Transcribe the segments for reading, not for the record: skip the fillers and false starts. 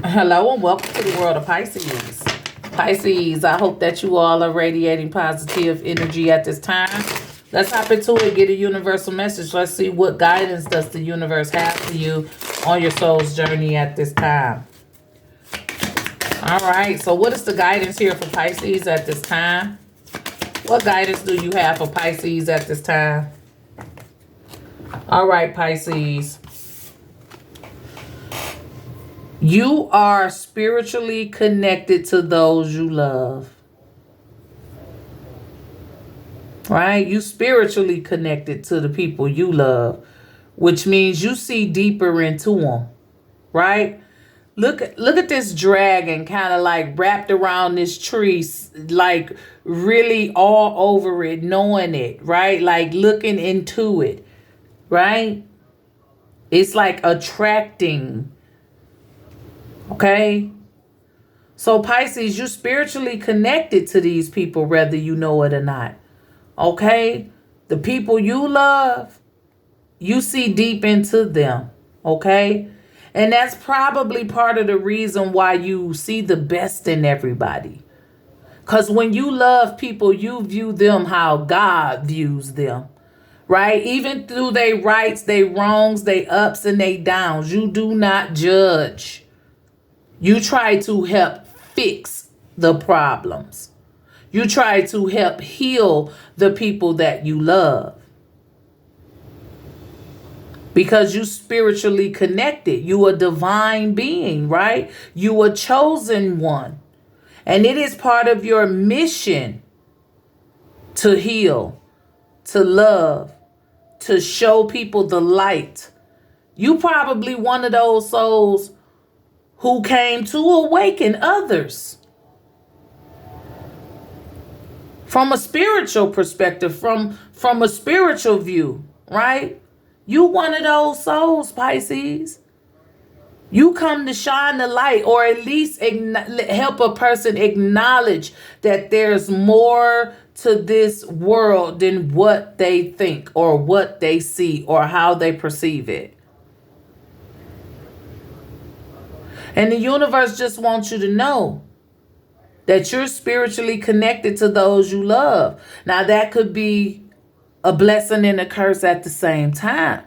Hello and welcome to the world of Pisces. Pisces, I hope that you all are radiating positive energy at this time. Let's hop into it, get a universal message. Let's see what guidance does the universe have for you on your soul's journey at this time. All right, so what is the guidance here for Pisces at this time? What guidance do you have for Pisces at this time? All right, Pisces. You are spiritually connected to those you love. Right? You spiritually connected to the people you love, which means you see deeper into them. Right? Look at this dragon kind of like wrapped around this tree, like really all over it, knowing it, right? Like looking into it, right? It's like attracting. Okay, so Pisces, you're spiritually connected to these people, whether you know it or not. Okay, the people you love, you see deep into them. Okay, and that's probably part of the reason why you see the best in everybody. Because when you love people, you view them how God views them. Right? Even through their rights, their wrongs, their ups and their downs, you do not judge. You try to help fix the problems. You try to help heal the people that you love. Because you spiritually connected. You a divine being, right? You a chosen one. And it is part of your mission to heal, to love, to show people the light. You probably one of those souls who came to awaken others from a spiritual perspective, from a spiritual view, right? You one of those souls, Pisces. You come to shine the light, or at least help a person acknowledge that there's more to this world than what they think or what they see or how they perceive it. And the universe just wants you to know that you're spiritually connected to those you love. Now, that could be a blessing and a curse at the same time.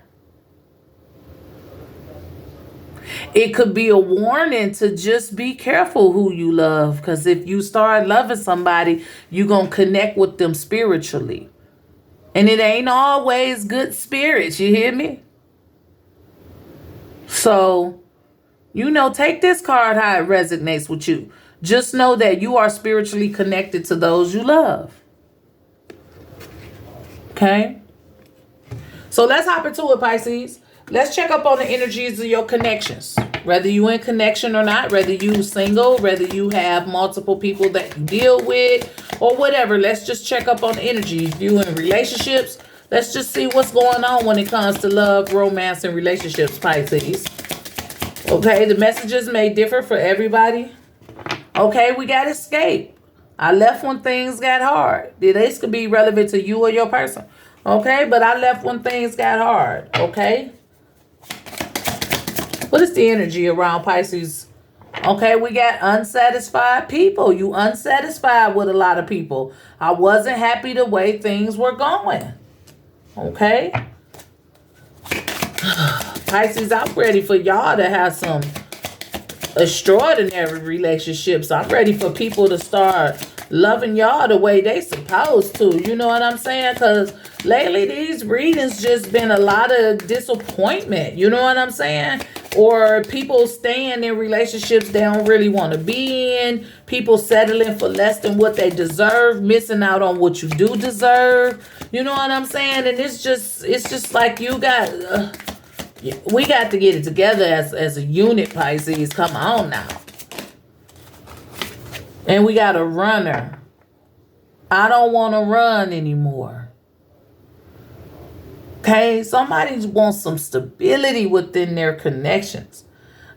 It could be a warning to just be careful who you love. Because if you start loving somebody, you're going to connect with them spiritually. And it ain't always good spirits. You hear me? So, take this card how it resonates with you. Just know that you are spiritually connected to those you love. Okay? So let's hop into it, Pisces. Let's check up on the energies of your connections. Whether you in connection or not, whether you single, whether you have multiple people that you deal with, or whatever. Let's just check up on the energies. If you in relationships, let's just see what's going on when it comes to love, romance, and relationships, Pisces. Okay, the messages may differ for everybody. Okay, we got escape. I left when things got hard. This could be relevant to you or your person. Okay, but I left when things got hard. Okay. What is the energy around Pisces? Okay, we got unsatisfied people. You unsatisfied with a lot of people. I wasn't happy the way things were going. Okay. Pisces, I'm ready for y'all to have some extraordinary relationships. I'm ready for people to start loving y'all the way they supposed to. You know what I'm saying? Because lately these readings just been a lot of disappointment. You know what I'm saying? Or people staying in relationships they don't really want to be in. People settling for less than what they deserve. Missing out on what you do deserve. You know what I'm saying? And it's just like you got... we got to get it together as a unit, Pisces. Come on now. And we got a runner. I don't want to run anymore. Okay? Somebody wants some stability within their connections.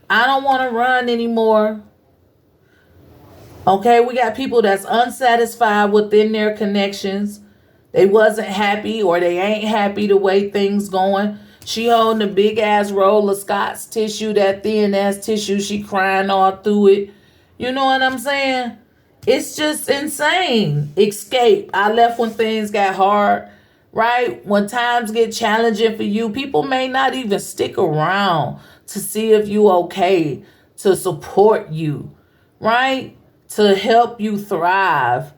I don't want to run anymore. Okay? We got people that's unsatisfied within their connections. They wasn't happy or they ain't happy the way things going. She holding a big ass roll of Scott's tissue, that thin ass tissue. She crying all through it. You know what I'm saying? It's just insane. Escape. I left when things got hard, right? When times get challenging for you, people may not even stick around to see if you okay, to support you, right? To help you thrive.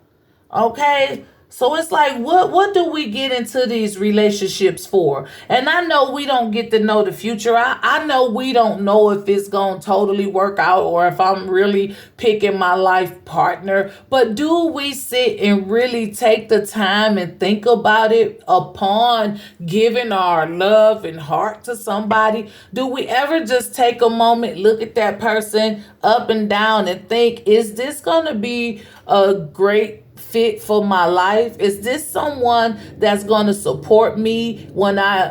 Okay? So it's like, what do we get into these relationships for? And I know we don't get to know the future. I know we don't know if it's going to totally work out or if I'm really picking my life partner. But do we sit and really take the time and think about it upon giving our love and heart to somebody? Do we ever just take a moment, look at that person up and down and think, is this going to be a great fit for my life? Is this someone that's going to support me when I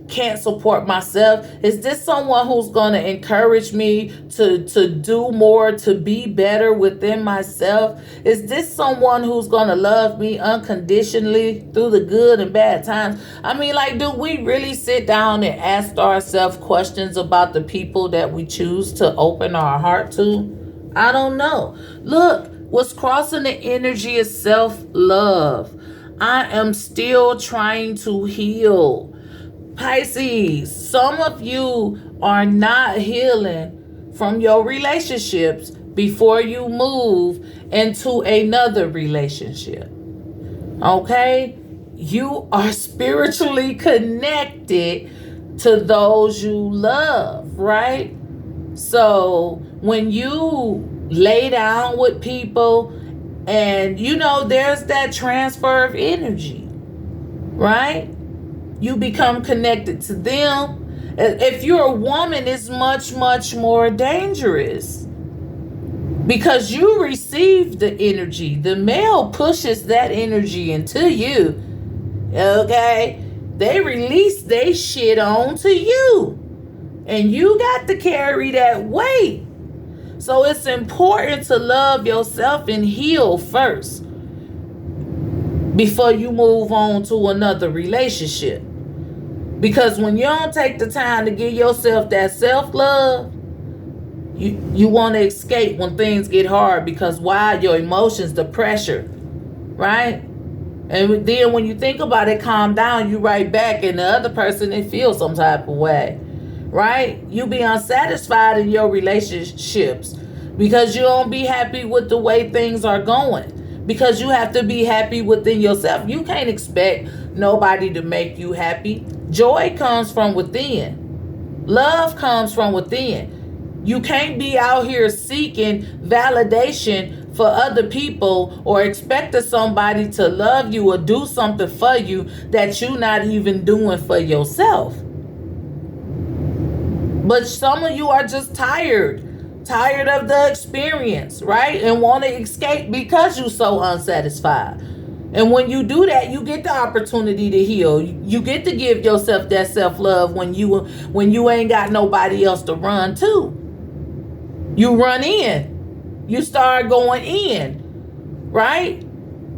can't support myself? Is this someone who's going to encourage me to do more, to be better within myself? Is this someone who's going to love me unconditionally through the good and bad times? I mean, like, do we really sit down and ask ourselves questions about the people that we choose to open our heart to? I don't know. Look, what's crossing the energy is self-love. I am still trying to heal. Pisces, some of you are not healing from your relationships before you move into another relationship. Okay? You are spiritually connected to those you love, right? So when you lay down with people and there's that transfer of energy, right? You become connected to them. If you're a woman, it's much, much more dangerous because you receive the energy. The male pushes that energy into you. Okay? They release they shit onto you. And you got to carry that weight. So it's important to love yourself and heal first before you move on to another relationship. Because when you don't take the time to give yourself that self-love, you want to escape when things get hard because why? Your emotions, the pressure, right? And then when you think about it, calm down, you right back and the other person, they feel some type of way. Right? You be unsatisfied in your relationships because you don't be happy with the way things are going. Because you have to be happy within yourself. You can't expect nobody to make you happy. Joy comes from within. Love comes from within. You can't be out here seeking validation for other people or expecting somebody to love you or do something for you that you're not even doing for yourself. But some of you are just tired of the experience, right? And want to escape because you're so unsatisfied. And when you do that, you get the opportunity to heal. You get to give yourself that self-love when you ain't got nobody else to run to. You run in. You start going in, right?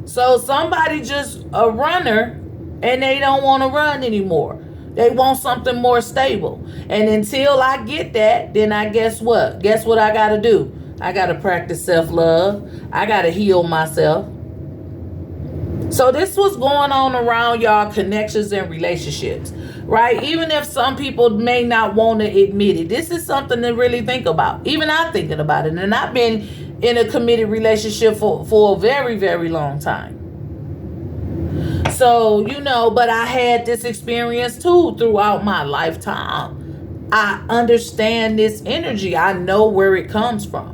So somebody just a runner and they don't want to run anymore. They want something more stable. And until I get that, then I guess what? Guess what I got to do? I got to practice self-love. I got to heal myself. So this was going on around y'all connections and relationships, right? Even if some people may not want to admit it, this is something to really think about. Even I'm thinking about it. And I've been in a committed relationship for a very, very long time. So, but I had this experience too throughout my lifetime. I understand this energy. I know where it comes from.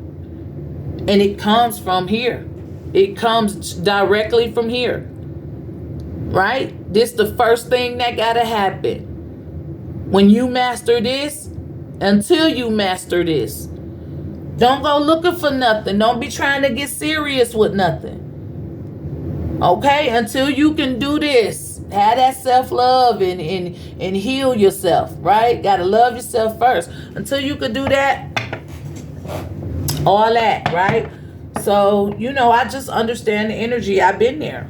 And it comes from here. It comes directly from here. Right? This the first thing that gotta happen. When you master this, until you master this, don't go looking for nothing. Don't be trying to get serious with nothing. Okay, until you can do this, have that self-love and heal yourself, right? Gotta love yourself first. Until you can do that, all that, right? So, I just understand the energy. I've been there,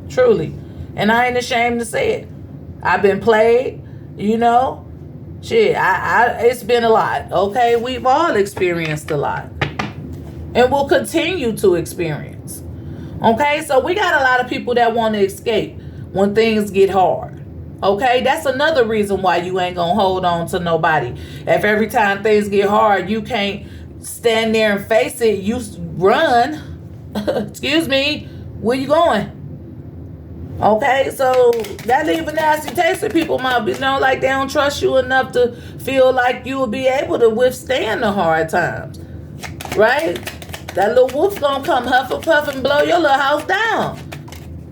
truly. And I ain't ashamed to say it. I've been played, you know. Shit, it's been a lot. Okay, we've all experienced a lot, and will continue to experience. Okay, so we got a lot of people that want to escape when things get hard. Okay, that's another reason why you ain't gonna hold on to nobody. If every time things get hard, you can't stand there and face it, you run. Excuse me, where you going? Okay, so that leave a nasty taste in people's mouth. You know, like they don't trust you enough to feel like you will be able to withstand the hard times, right? That little wolf gonna come huff and puff and blow your little house down.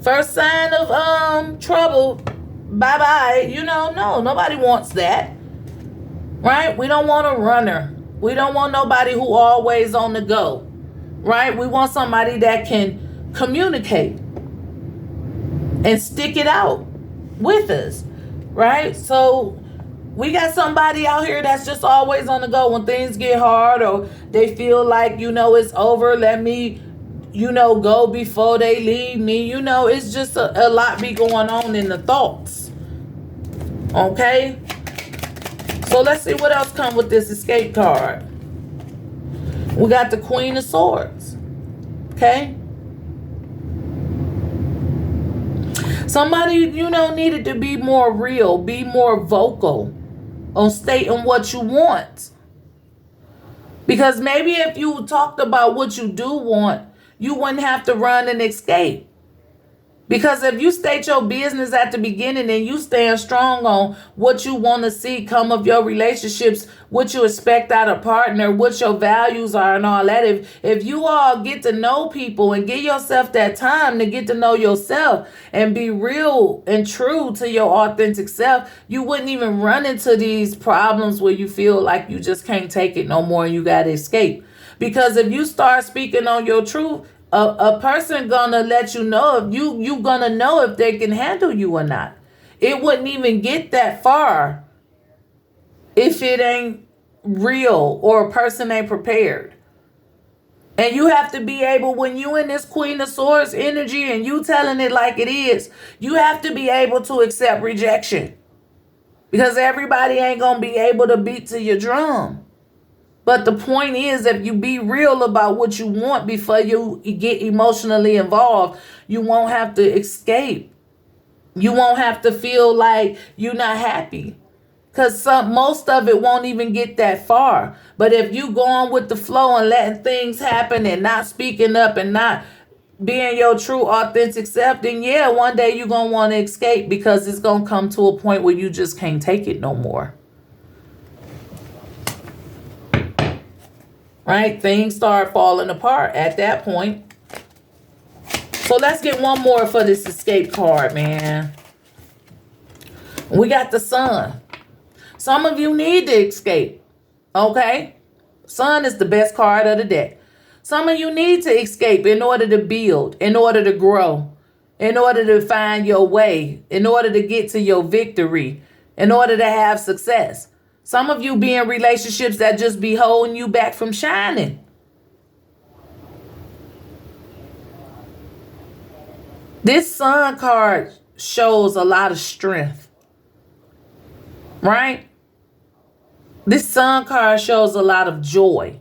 First sign of trouble, bye-bye. You know, no, nobody wants that. Right? We don't want a runner. We don't want nobody who always on the go. Right? We want somebody that can communicate and stick it out with us. Right? So we got somebody out here that's just always on the go when things get hard, or they feel like, you know, it's over. Let me, you know, go before they leave me. You know, it's just a lot be going on in the thoughts. Okay? So let's see what else comes with this escape card. We got the Queen of Swords. Okay? Somebody, you know, needed to be more real, be more vocal on stating what you want. Because maybe if you talked about what you do want, you wouldn't have to run and escape. Because if you state your business at the beginning and you stand strong on what you want to see come of your relationships, what you expect out of a partner, what your values are and all that, if you all get to know people and give yourself that time to get to know yourself and be real and true to your authentic self, you wouldn't even run into these problems where you feel like you just can't take it no more and you got to escape. Because if you start speaking on your truth, a person gonna let you know if you gonna know if they can handle you or not. It wouldn't even get that far if it ain't real or a person ain't prepared. And you have to be able, when you in this Queen of Swords energy and you telling it like it is, you have to be able to accept rejection. Because everybody ain't gonna be able to beat to your drum. But the point is, if you be real about what you want before you get emotionally involved, you won't have to escape. You won't have to feel like you're not happy. Because most of it won't even get that far. But if you going with the flow and letting things happen and not speaking up and not being your true authentic self, then yeah, one day you're going to want to escape, because it's going to come to a point where you just can't take it no more. Right? Things start falling apart at that point. So let's get one more for this escape card, man. We got the Sun. Some of you need to escape. Okay? Sun is the best card of the deck. Some of you need to escape in order to build, in order to grow, in order to find your way, in order to get to your victory, in order to have success. Some of you be in relationships that just be holding you back from shining. This Sun card shows a lot of strength. Right? This Sun card shows a lot of joy.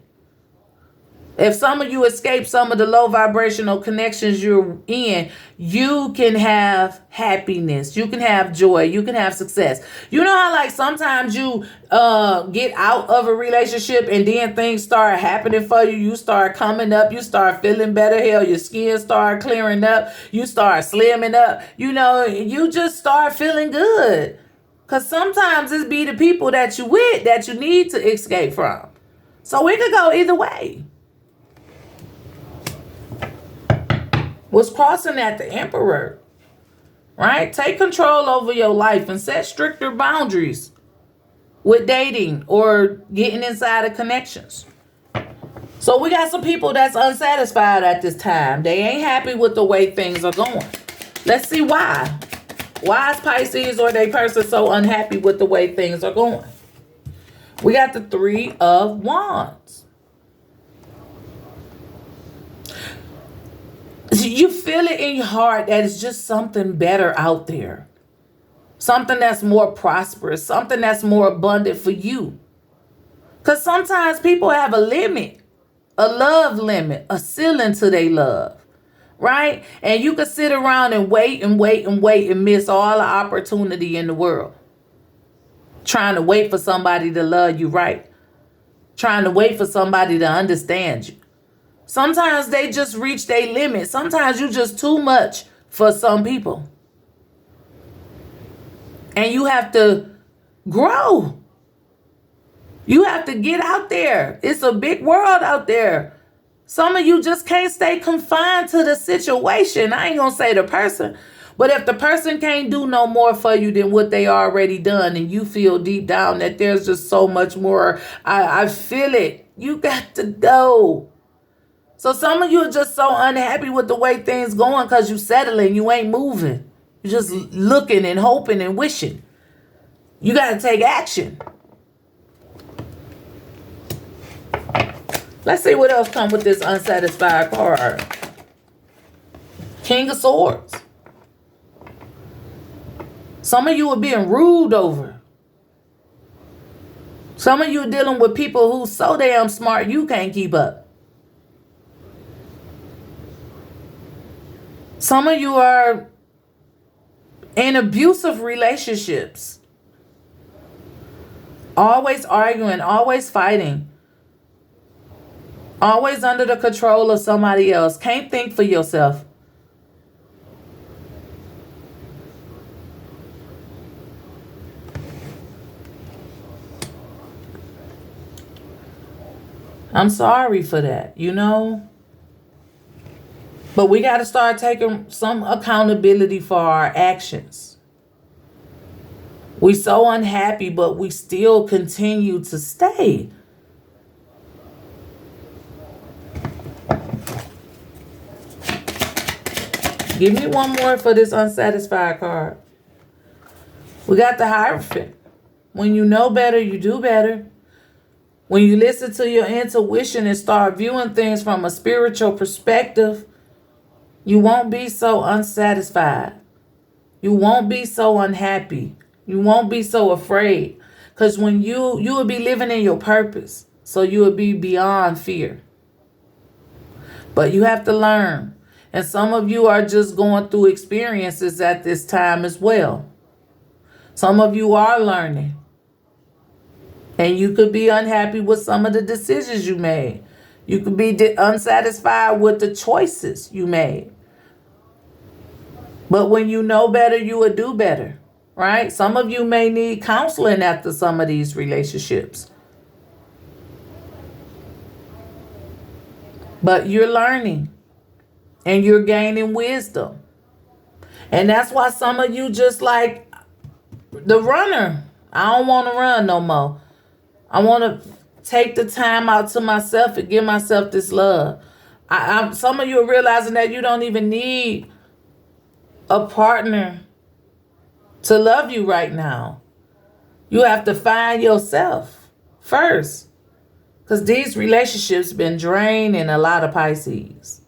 If some of you escape some of the low vibrational connections you're in, you can have happiness. You can have joy. You can have success. You know how like sometimes you get out of a relationship and then things start happening for you. You start coming up. You start feeling better. Hell, your skin start clearing up. You start slimming up. You know, you just start feeling good. Because sometimes it's be the people that you with that you need to escape from. So it could go either way. Was crossing at the Emperor, right? Take control over your life and set stricter boundaries with dating or getting inside of connections. So we got some people that's unsatisfied at this time. They ain't happy with the way things are going. Let's see why. Why is Pisces or they person so unhappy with the way things are going? We got the Three of Wands. You feel it in your heart that it's just something better out there. something that's more prosperous, something that's more abundant for you. Because sometimes people have a limit, a love limit, a ceiling to their love, right? And you can sit around and wait and wait and wait and miss all the opportunity in the world. Trying to wait for somebody to love you right. Trying to wait for somebody to understand you. Sometimes they just reach their limit. Sometimes you just too much for some people. And you have to grow. You have to get out there. It's a big world out there. Some of you just can't stay confined to the situation. I ain't gonna say the person, but if the person can't do no more for you than what they already done, and you feel deep down that there's just so much more, I feel it. You got to go. So some of you are just so unhappy with the way things going because you settling, you ain't moving. You're just looking and hoping and wishing. You got to take action. Let's see what else comes with this unsatisfied card. King of Swords. Some of you are being ruled over. Some of you are dealing with people who so damn smart you can't keep up. Some of you are in abusive relationships. Always arguing, always fighting. Always under the control of somebody else. Can't think for yourself. I'm sorry for that, you know? But we got to start taking some accountability for our actions. We so unhappy, but we still continue to stay. Give me one more for this unsatisfied card. We got the Hierophant. When you know better, you do better. When you listen to your intuition and start viewing things from a spiritual perspective, you won't be so unsatisfied. You won't be so unhappy. You won't be so afraid. Because when you will be living in your purpose. So you will be beyond fear. But you have to learn. And some of you are just going through experiences at this time as well. Some of you are learning. And you could be unhappy with some of the decisions you made. You could be unsatisfied with the choices you made. But when you know better, you will do better, right? Some of you may need counseling after some of these relationships. But you're learning and you're gaining wisdom. And that's why some of you just like the runner. I don't want to run no more. I want to take the time out to myself and give myself this love. Some of you are realizing that you don't even need a partner to love you right now. You have to find yourself first. Because these relationships been draining a lot of Pisces.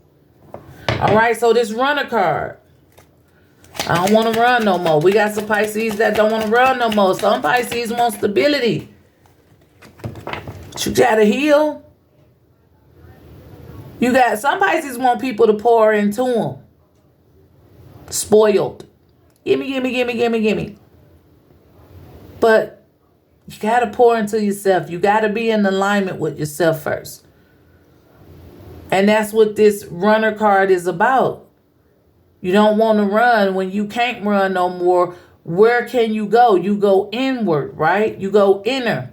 All right, so this runner card. I don't want to run no more. We got some Pisces that don't want to run no more. Some Pisces want stability. You gotta heal. You got some Pisces want people to pour into them. Spoiled. Gimme. But you gotta pour into yourself. You gotta be in alignment with yourself first. And that's what this runner card is about. You don't want to run when you can't run no more. Where can you go? You go inward, right? You go inner.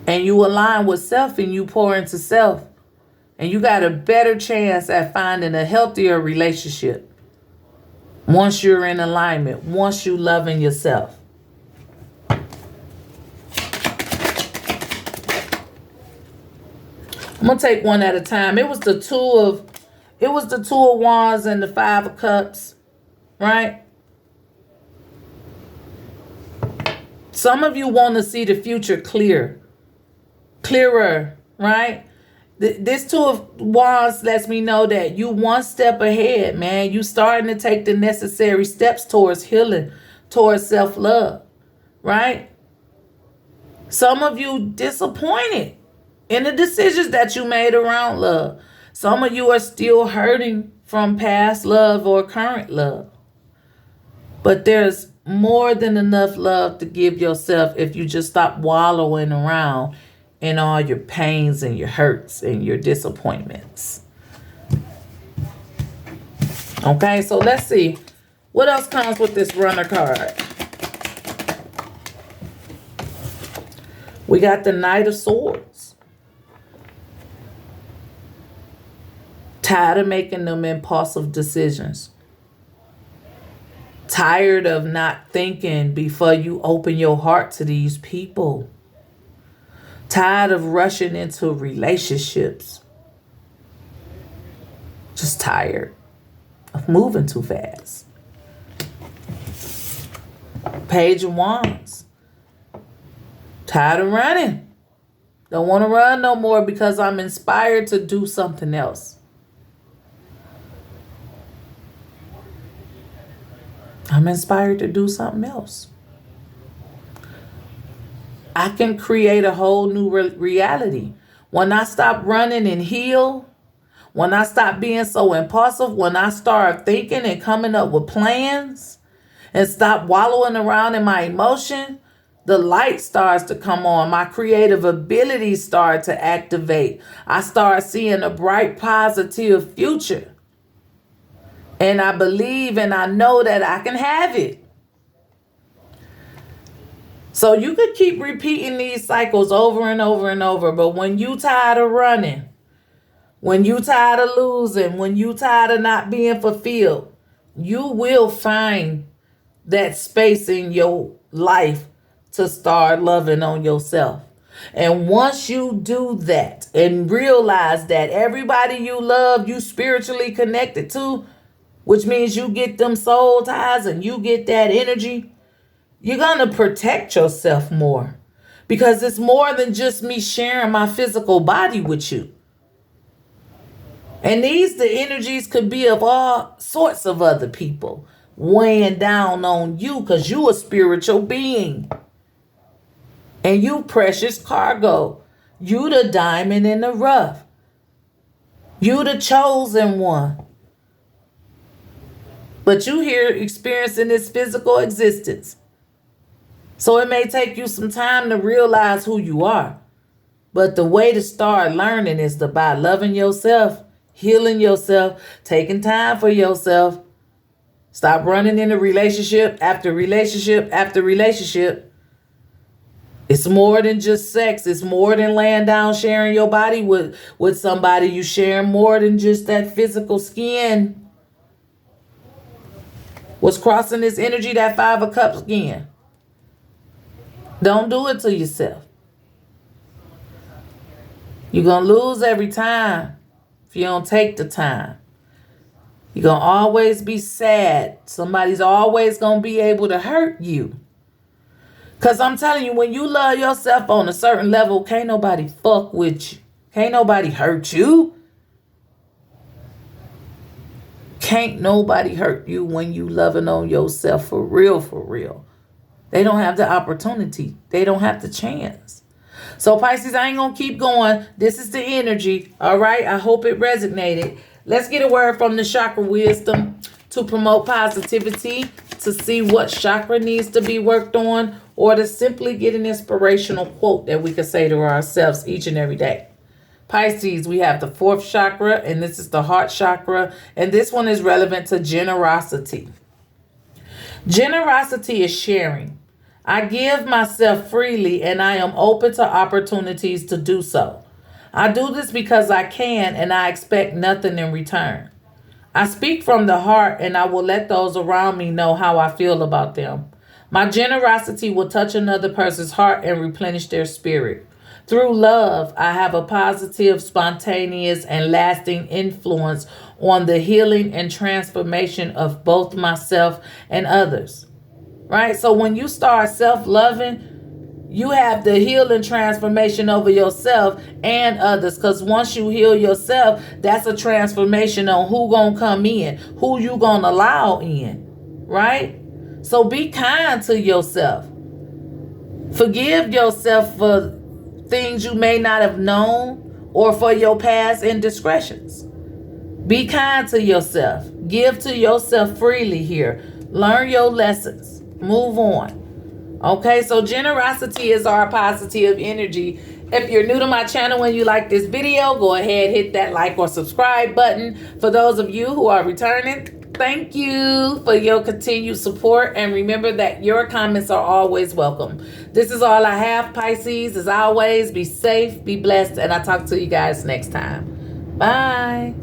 And you align with self and you pour into self. And you got a better chance at finding a healthier relationship. Once you're in alignment. Once you loving yourself. I'm going to take one at a time. It was the two of Wands and the Five of Cups. Right? Some of you want to see the future clearer, right? This Two of Wands lets me know that you one step ahead, man. You starting to take the necessary steps towards healing, towards self-love, right? Some of you disappointed in the decisions that you made around love. Some of you are still hurting from past love or current love. But there's more than enough love to give yourself if you just stop wallowing around in all your pains and your hurts and your disappointments. Okay, so let's see. What else comes with this Runner card? We got the Knight of Swords. Tired of making them impulsive decisions. Tired of not thinking before you open your heart to these people. Tired of rushing into relationships. Just tired of moving too fast. Page of Wands. Tired of running. Don't want to run no more because I'm inspired to do something else. I'm inspired to do something else. I can create a whole new reality. When I stop running and heal, when I stop being so impulsive, when I start thinking and coming up with plans and stop wallowing around in my emotion, the light starts to come on. My creative abilities start to activate. I start seeing a bright, positive future. And I believe and I know that I can have it. So you could keep repeating these cycles over and over and over. But when you tired of running, when you tired of losing, when you tired of not being fulfilled, you will find that space in your life to start loving on yourself. And once you do that and realize that everybody you love, you spiritually connected to, which means you get them soul ties and you get that energy, you're going to protect yourself more. Because it's more than just me sharing my physical body with you. And the energies could be of all sorts of other people weighing down on you because you a spiritual being. And you precious cargo. You the diamond in the rough. You the chosen one. But you here experiencing this physical existence. So it may take you some time to realize who you are. But the way to start learning is by loving yourself, healing yourself, taking time for yourself. Stop running into relationship after relationship after relationship. It's more than just sex. It's more than laying down, sharing your body with somebody. You sharing more than just that physical skin. What's crossing this energy, that Five of Cups again. Don't do it to yourself. You're going to lose every time if you don't take the time. You're going to always be sad. Somebody's always going to be able to hurt you. Because I'm telling you, when you love yourself on a certain level, can't nobody fuck with you. Can't nobody hurt you. Can't nobody hurt you when you loving on yourself for real, for real. They don't have the opportunity. They don't have the chance. So Pisces, I ain't going to keep going. This is the energy. All right. I hope it resonated. Let's get a word from the chakra wisdom to promote positivity, to see what chakra needs to be worked on, or to simply get an inspirational quote that we can say to ourselves each and every day. Pisces, we have the fourth chakra, and this is the heart chakra, and this one is relevant to generosity. Generosity is sharing. I give myself freely, and I am open to opportunities to do so. I do this because I can, and I expect nothing in return. I speak from the heart, and I will let those around me know how I feel about them. My generosity will touch another person's heart and replenish their spirit. Through love, I have a positive, spontaneous, and lasting influence on the healing and transformation of both myself and others. Right? So when you start self-loving, You have the healing transformation over yourself and others. Because once you heal yourself, that's a transformation on who gonna come in, who you gonna allow in, right? So be kind to yourself. Forgive yourself for things you may not have known or for your past indiscretions. Be kind to yourself. Give to yourself freely here. Learn your lessons. Move on. Okay, so generosity is our positive energy. If you're new to my channel and you like this video, go ahead, hit that like or subscribe button. For those of you who are returning, thank you for your continued support. And remember that your comments are always welcome. This is all I have, Pisces. As always, be safe, be blessed, and I'll talk to you guys next time. Bye.